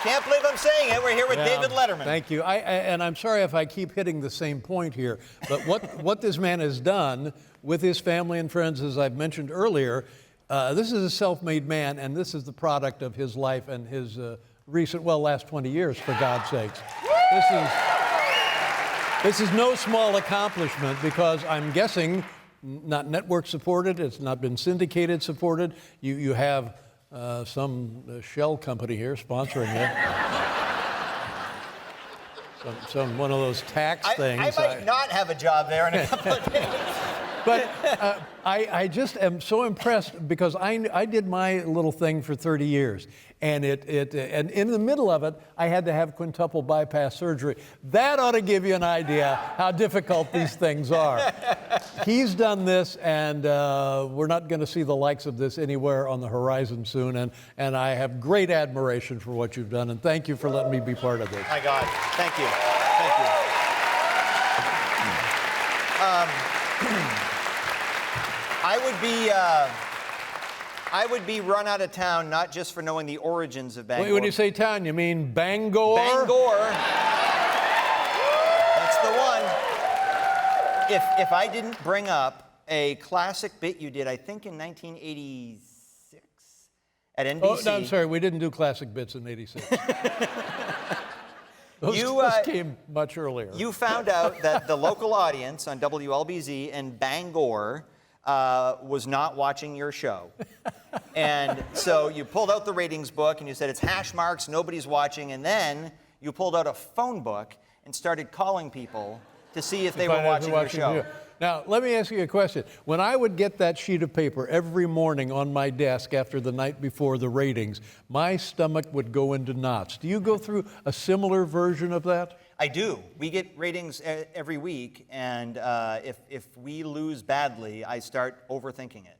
Can't believe I'm saying it. We're here with David Letterman. Thank you. And I'm sorry if I keep hitting the same point here, but what this man has done with his family and friends, as I've mentioned earlier, this is a self-made man, and this is the product of his life and his last 20 years, for God's sakes. This is no small accomplishment because I'm guessing not network supported, it's not been syndicated supported. You have some shell company here sponsoring it. some one of those tax things. I might not have a job there in a couple of days. But I just am so impressed because I did my little thing for 30 years. And and in the middle of it, I had to have quintuple bypass surgery. That ought to give you an idea how difficult these things are. He's done this, and we're not going to see the likes of this anywhere on the horizon soon. And I have great admiration for what you've done. And thank you for letting me be part of this. My God, thank you. Thank you. I would be run out of town not just for knowing the origins of Bangor. When you say town, you mean Bangor? Bangor. That's the one. If I didn't bring up a classic bit you did, I think in 1986 at NBC. Oh, no, I'm sorry, we didn't do classic bits in '86. Those came much earlier. You found out that the local audience on WLBZ in Bangor was not watching your show. And so you pulled out the ratings book and you said it's hash marks, nobody's watching, and then you pulled out a phone book and started calling people to see if they were watching your show. Now, let me ask you a question. When I would get that sheet of paper every morning on my desk after the night before the ratings, my stomach would go into knots. Do you go through a similar version of that? I do. We get ratings every week, and if we lose badly, I start overthinking it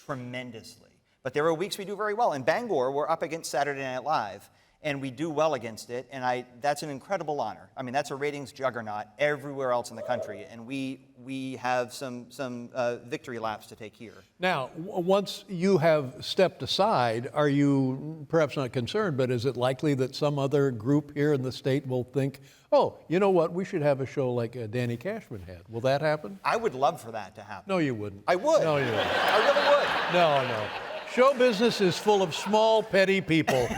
tremendously. But there are weeks we do very well. In Bangor, we're up against Saturday Night Live, and we do well against it, and that's an incredible honor. I mean, that's a ratings juggernaut everywhere else in the country, and we have some victory laps to take here. Now, once you have stepped aside, are you perhaps not concerned, but is it likely that some other group here in the state will think, oh, you know what, we should have a show like Danny Cashman had? Will that happen? I would love for that to happen. No, you wouldn't. I would. No, you wouldn't. I really would. No. Show business is full of small, petty people.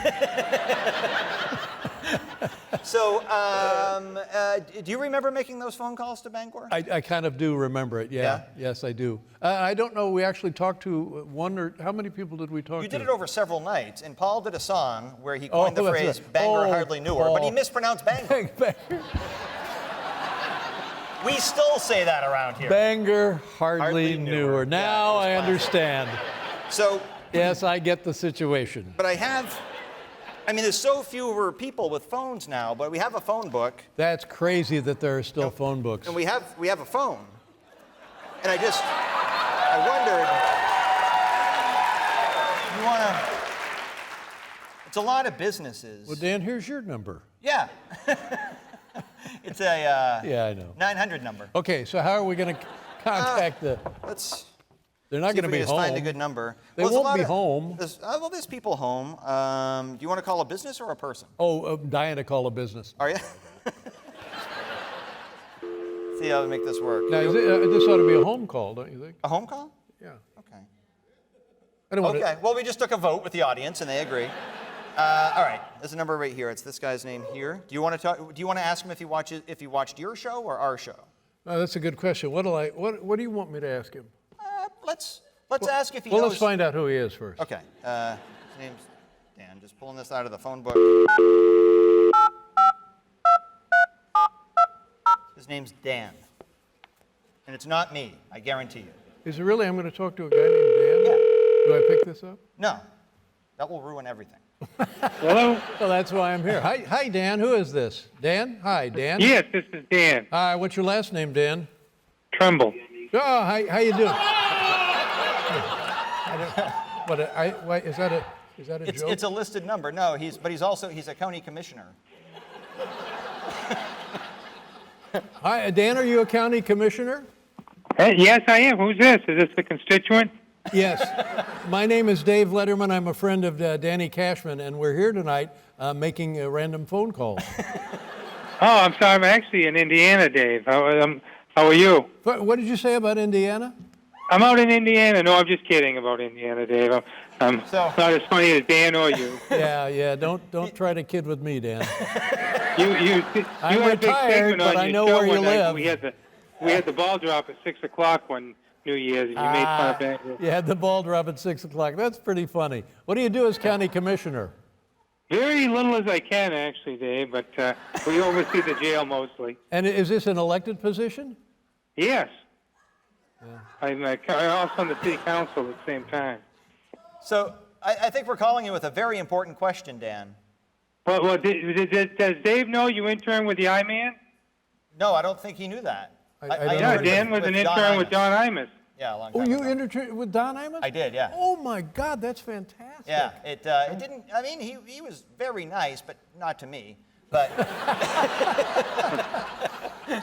So, do you remember making those phone calls to Bangor? I kind of do remember it, yeah. Yes, I do. I don't know, we actually talked to one or, how many people did we talk to? You did it over several nights, and Paul did a song where he coined the phrase, Bangor hardly knew her, but he mispronounced Bangor. We still say that around here. Bangor hardly knew her. Now I understand. So. Yes, I get the situation. But there's so fewer people with phones now, but we have a phone book. That's crazy that there are still phone books. And we have a phone. And I wondered, it's a lot of businesses. Well, Dan, here's your number. Yeah. It's a yeah, I know. 900 number. Okay, so how are we going to contact They're not going to be home. Find a good number. They won't be home. There's people home. Do you want to call a business or a person? Oh, I'm dying to call a business. Are you? See how to make this work. Now, this ought to be a home call, don't you think? A home call? Yeah. Okay. Okay. Well, we just took a vote with the audience, and they agree. All right. There's a number right here. It's this guy's name here. Do you want to ask him if he watched your show or our show? That's a good question. What do you want me to ask him? Let's ask if he knows. Well, let's find out who he is first. Okay. His name's Dan. Just pulling this out of the phone book. His name's Dan. And it's not me, I guarantee you. Is it really? I'm going to talk to a guy named Dan? Yeah. Do I pick this up? No. That will ruin everything. Hello? Well, that's why I'm here. Hi, Dan. Who is this? Dan? Hi, Dan. Yes, this is Dan. Hi, what's your last name, Dan? Trumbull. Oh, how you doing? Is that a joke? It's a listed number. No, he's a county commissioner. Hi, Dan, are you a county commissioner? Yes, I am. Who's this? Is this the constituent? Yes. My name is Dave Letterman. I'm a friend of Danny Cashman, and we're here tonight making random phone calls. Oh, I'm sorry. I'm actually in Indiana, Dave. How are you? What did you say about Indiana? I'm out in Indiana. No, I'm just kidding about Indiana, Dave. I'm not as funny as Dan or you. Yeah. Don't try to kid with me, Dan. You I'm had a big retired, segment but on I your know show where you one night live. when we had the ball drop at 6 o'clock one New Year's, and you made fun of Bangor. You had the ball drop at 6 o'clock. That's pretty funny. What do you do as county commissioner? Very little as I can, actually, Dave, but we oversee the jail mostly. And is this an elected position? Yes. Yeah. I'm also on the city council at the same time. So I think we're calling you with a very important question, Dan. Well, does Dave know you interned with the I-Man? No, I don't think he knew that. I don't Yeah, know. Dan was an intern with Don Imus. Yeah, a long Oh, time you ago. interned with Don Imus? I did, yeah. Oh my God, that's fantastic. Yeah, it didn't, I mean, he was very nice, but not to me. But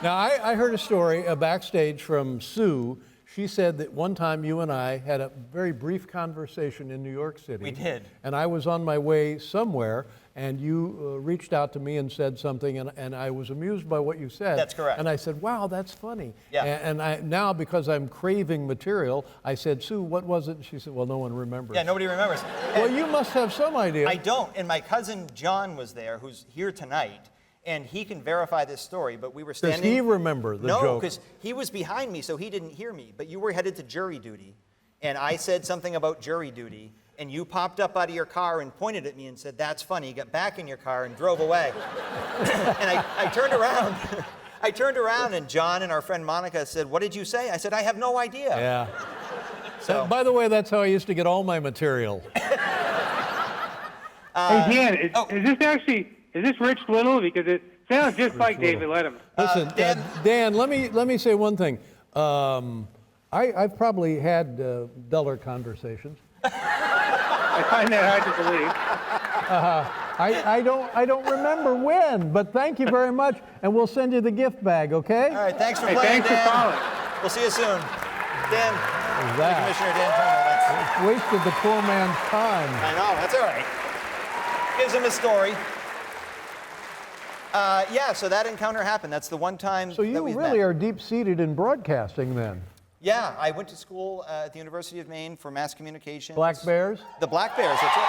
Now, I heard a story backstage from Sue. She said that one time you and I had a very brief conversation in New York City. We did. And I was on my way somewhere, and you reached out to me and said something, and I was amused by what you said. That's correct. And I said, wow, that's funny. Yeah. And now, because I'm craving material, I said, Sue, what was it? And she said, well, no one remembers. yeah, nobody remembers. Well, you must have some idea. I don't, and my cousin John was there, who's here tonight, and he can verify this story, but we were Does standing... he remember the No, joke? because he was behind me, so he didn't hear me, but you were headed to jury duty, and I said something about jury duty, and you popped up out of your car and pointed at me and said, that's funny, got back in your car and drove away. And I turned around, I turned around, and John and our friend Monica said, what did you say? I said, I have no idea. Yeah. So, By the way, that's how I used to get all my material. Hey, Dan, is this Rich Little? Because it sounds just like David Letterman. Listen, Dan, let me say one thing. I've probably had duller conversations. I find that hard to believe. I don't remember when, but thank you very much, and we'll send you the gift bag, okay? all right, thanks for Hey, playing, thanks for Dan. calling. We'll see you soon. Dan, that? Commissioner Dan Turner, Wasted the poor man's time. I know, that's all right. Gives him a story. Yeah, so that encounter happened. That's the one time So you that we've really met. are deep-seated in broadcasting then. Yeah, I went to school at the University of Maine for mass communications. Black Bears? The Black Bears, that's it.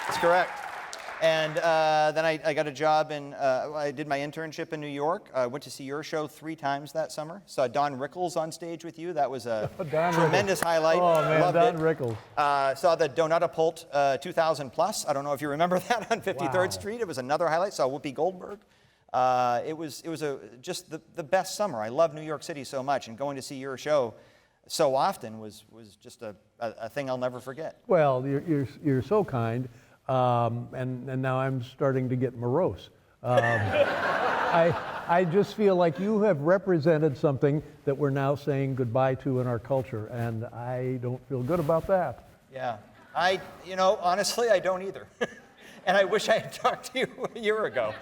That's correct. And then I got a job I did my internship in New York. I went to see your show 3 times that summer. Saw Don Rickles on stage with you. That was a Don tremendous highlight. Oh, man, Loved Don it. Rickles. Saw the Donutta Pult 2000 Plus. I don't know if you remember that on 53rd Wow. Street. It was another highlight. Saw Whoopi Goldberg. It was just the best summer. I love New York City so much, and going to see your show so often was just a thing I'll never forget. Well, you're so kind, and now I'm starting to get morose. I just feel like you have represented something that we're now saying goodbye to in our culture, and I don't feel good about that. Yeah, honestly, I don't either. And I wish I had talked to you a year ago.